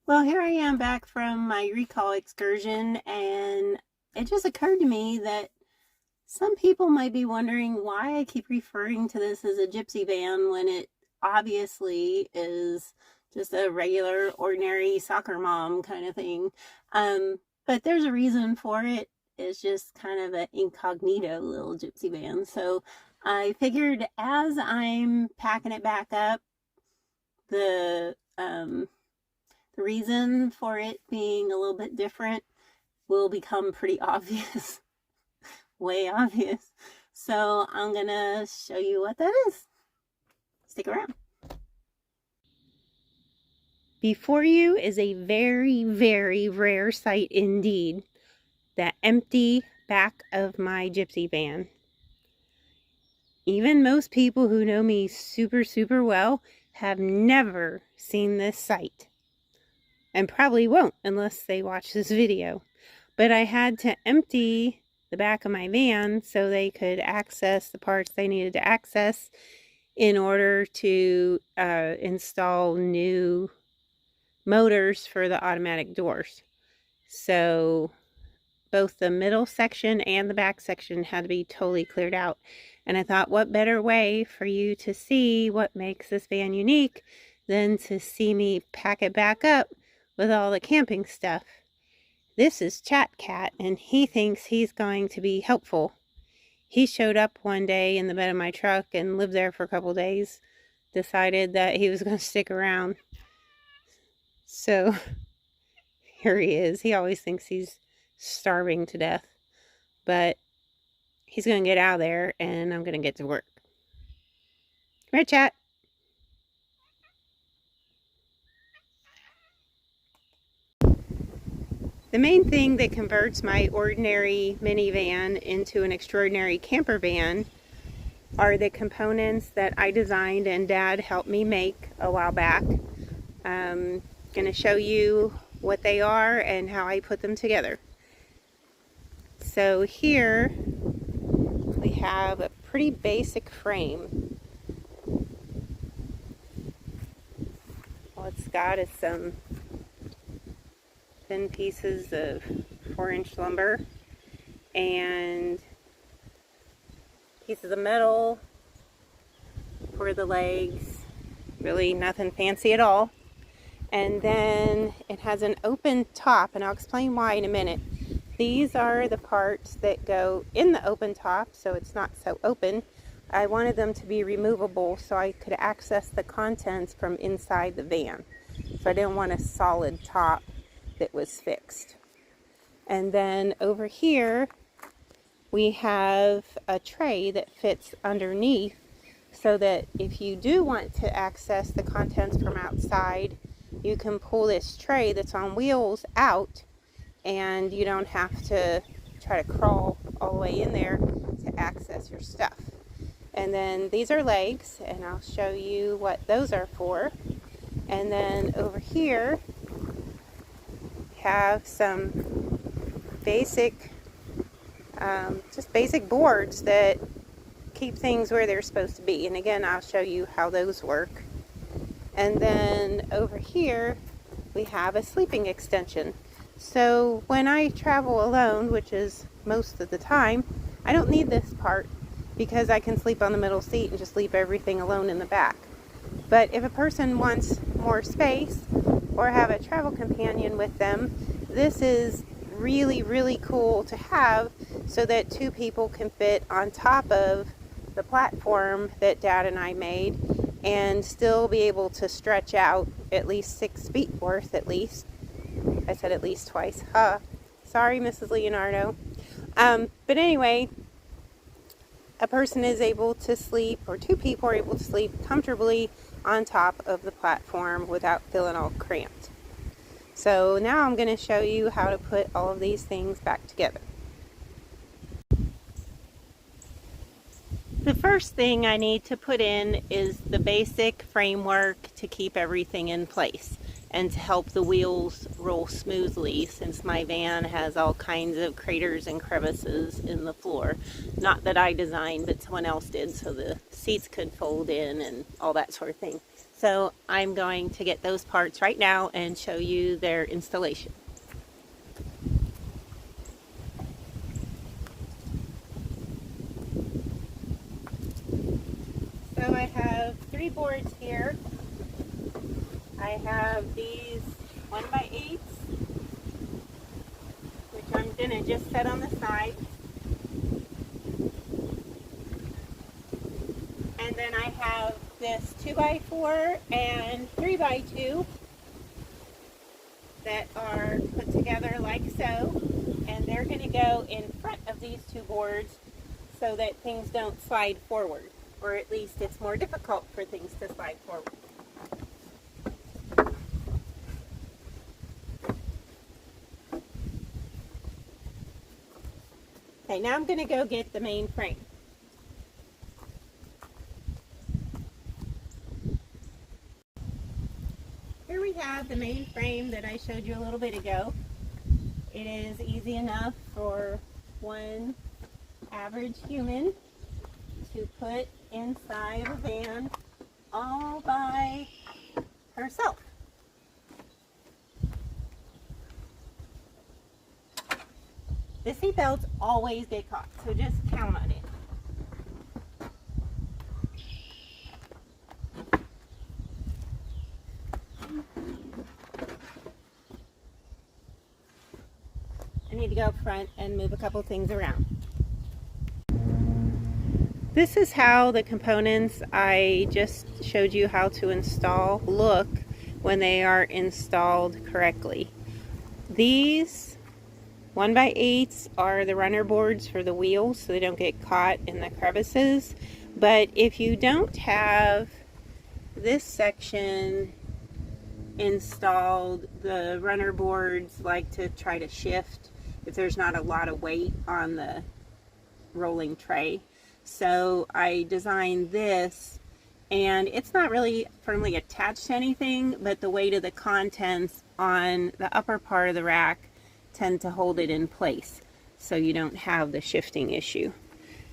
Well, here I am back from my recall excursion, and it just occurred to me that some people might be wondering why I keep referring to this as a gypsy van when it obviously is just a regular, ordinary soccer mom kind of thing. But there's a reason for it. It's just kind of an incognito little gypsy van. So I figured as I'm packing it back up, the reason for it being a little bit different will become pretty obvious, way obvious. So I'm gonna show you what that is. Stick around. Before you is a very, very rare sight indeed. The empty back of my gypsy van. Even most people who know me super, super well have never seen this sight. And probably won't unless they watch this video. But I had to empty the back of my van so they could access the parts they needed to access in order to install new motors for the automatic doors. So both the middle section and the back section had to be totally cleared out. And I thought, what better way for you to see what makes this van unique than to see me pack it back up with all the camping stuff. This is Chat Cat, and he thinks he's going to be helpful. He showed up one day in the bed of my truck and lived there for a couple days. Decided that he was going to stick around. So here he is. He always thinks he's starving to death. But he's going to get out of there, and I'm going to get to work. Come here, Chat. The main thing that converts my ordinary minivan into an extraordinary camper van are the components that I designed and Dad helped me make a while back. I'm going to show you what they are and how I put them together. So here we have a pretty basic frame. All it's got is some thin pieces of 4-inch lumber and pieces of metal for the legs. Really nothing fancy at all. And then it has an open top, and I'll explain why in a minute. These are the parts that go in the open top, so it's not so open. I wanted them to be removable so I could access the contents from inside the van. So I didn't want a solid top that was fixed. And then over here we have a tray that fits underneath so that if you do want to access the contents from outside, you can pull this tray that's on wheels out and you don't have to try to crawl all the way in there to access your stuff. And then these are legs, and I'll show you what those are for. And then over here have some basic, just basic boards that keep things where they're supposed to be. And again, I'll show you how those work. And then over here, we have a sleeping extension. So when I travel alone, which is most of the time, I don't need this part because I can sleep on the middle seat and just leave everything alone in the back. But if a person wants more space or have a travel companion with them, this is really, really cool to have so that two people can fit on top of the platform that Dad and I made and still be able to stretch out at least 6 feet worth at least. I said at least twice. Sorry, Mrs. Leonardo. But anyway, a person is able to sleep, or two people are able to sleep comfortably on top of the platform without feeling all cramped. So now I'm going to show you how to put all of these things back together. The first thing I need to put in is the basic framework to keep everything in place and to help the wheels roll smoothly, since my van has all kinds of craters and crevices in the floor. Not that I designed, but someone else did, so the seats could fold in and all that sort of thing. So I'm going to get those parts right now and show you their installation. So I have 3 boards here. I have these 1x8s, which I'm going to just set on the side. And then I have this 2x4 and 3x2 that are put together like so. And they're going to go in front of these 2 boards so that things don't slide forward. Or at least it's more difficult for things to slide forward. Okay, now I'm going to go get the main frame. Here we have the main frame that I showed you a little bit ago. It is easy enough for one average human to put inside a van all by herself. The seat belts always get caught, so just count on it. I need to go up front and move a couple things around. This is how the components I just showed you how to install look when they are installed correctly. These 1x8s are the runner boards for the wheels so they don't get caught in the crevices. But if you don't have this section installed, the runner boards like to try to shift if there's not a lot of weight on the rolling tray. So I designed this, and it's not really firmly attached to anything, but the weight of the contents on the upper part of the rack tend to hold it in place so you don't have the shifting issue.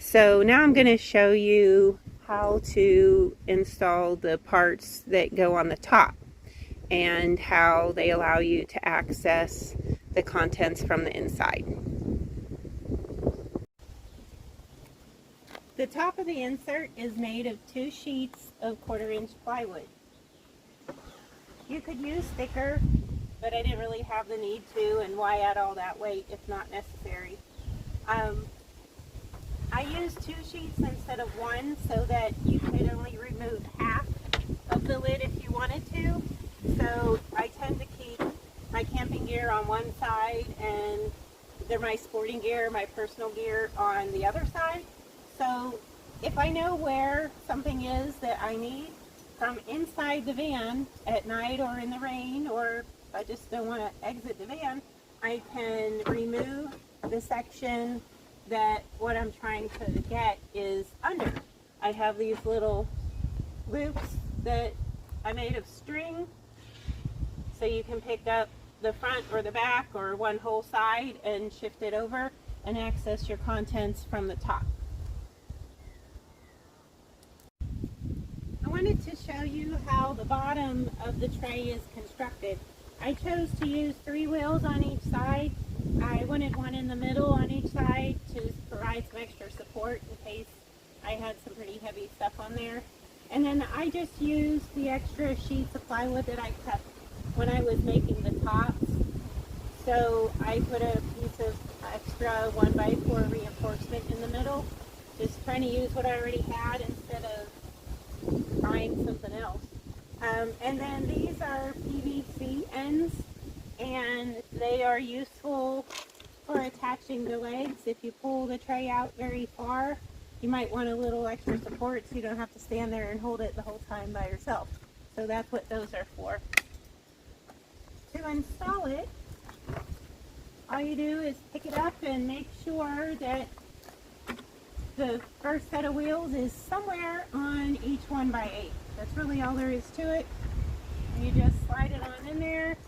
So now I'm going to show you how to install the parts that go on the top and how they allow you to access the contents from the inside. The top of the insert is made of 2 sheets of 1/4-inch plywood. You could use thicker, but I didn't really have the need to, and why add all that weight if not necessary. I used 2 sheets instead of 1 so that you could only remove half of the lid if you wanted to. So I tend to keep my camping gear on one side and my sporting gear, my personal gear on the other side. So if I know where something is that I need from inside the van at night or in the rain, or if I just don't want to exit the van, I can remove the section that what I'm trying to get is under. I have these little loops that I made of string, so you can pick up the front or the back or one whole side and shift it over and access your contents from the top. I wanted to show you how the bottom of the tray is constructed. I chose to use 3 wheels on each side. I wanted one in the middle on each side to provide some extra support in case I had some pretty heavy stuff on there. And then I just used the extra sheets of plywood that I cut when I was making the tops. So I put a piece of extra 1x4 reinforcement in the middle, just trying to use what I already had instead of trying something else. And then these are PVC ends, and they are useful for attaching the legs. If you pull the tray out very far, you might want a little extra support so you don't have to stand there and hold it the whole time by yourself. So that's what those are for. To install it, all you do is pick it up and make sure that the first set of wheels is somewhere on each 1x8. That's really all there is to it. And you just slide it on in there,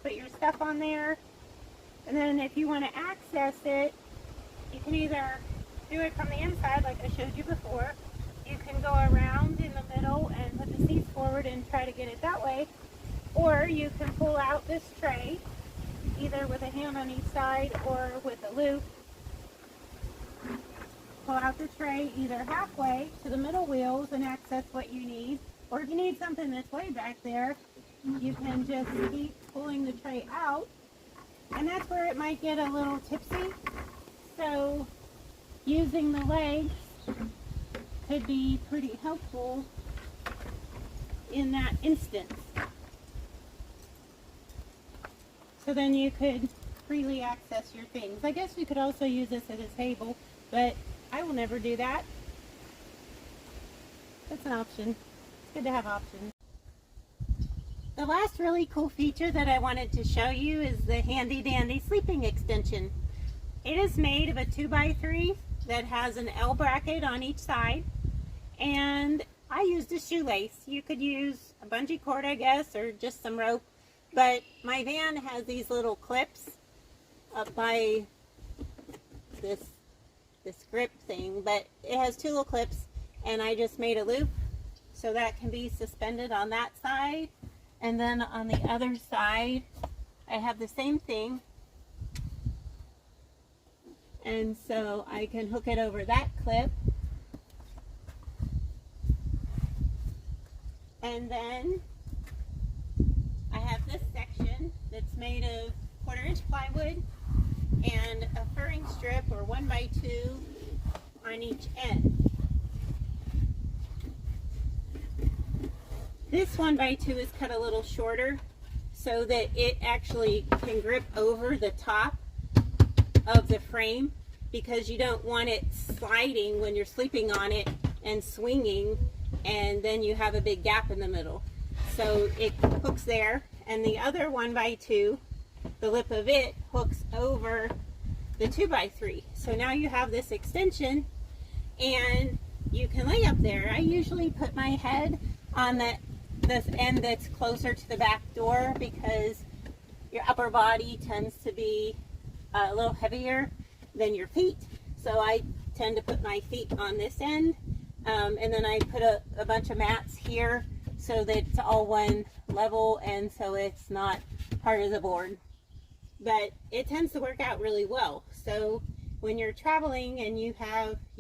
put your stuff on there, and then if you want to access it, you can either do it from the inside like I showed you before, you can go around in the middle and put the seats forward and try to get it that way. Or you can pull out this tray, either with a hand on each side or with a loop. Pull out the tray either halfway to the middle wheels and access what you need. Or if you need something that's way back there, you can just keep pulling the tray out. And that's where it might get a little tipsy. So using the legs could be pretty helpful in that instance. So then you could freely access your things. I guess you could also use this as a table, but I will never do that. That's an option. It's good to have options. The last really cool feature that I wanted to show you is the handy dandy sleeping extension. It is made of a 2x3 that has an L bracket on each side, and I used a shoelace. You could use a bungee cord, I guess, or just some rope, but my van has these little clips up by this grip thing, but it has two little clips, and I just made a loop so that can be suspended on that side. And then on the other side, I have the same thing. And so I can hook it over that clip. And then I have this section that's made of 1/4-inch plywood and a furring strip or 1x2 on each end. This 1x2 is cut a little shorter so that it actually can grip over the top of the frame, because you don't want it sliding when you're sleeping on it and swinging, and then you have a big gap in the middle. So it hooks there, and the other 1x2, the lip of it hooks over the 2x3. So now you have this extension and you can lay up there. I usually put my head on this end that's closer to the back door, because your upper body tends to be a little heavier than your feet. So I tend to put my feet on this end, and then I put a bunch of mats here so that it's all one level, and so it's not part of the board. But it tends to work out really well. So when you're traveling and you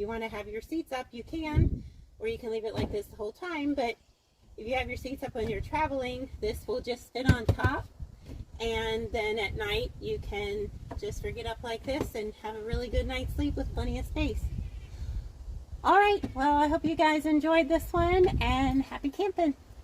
want to have your seats up, you can, or you can leave it like this the whole time. But if you have your seats up when you're traveling, this will just sit on top, and then at night you can just rig it up like this and have a really good night's sleep with plenty of space. All right, well, I hope you guys enjoyed this one, and happy camping.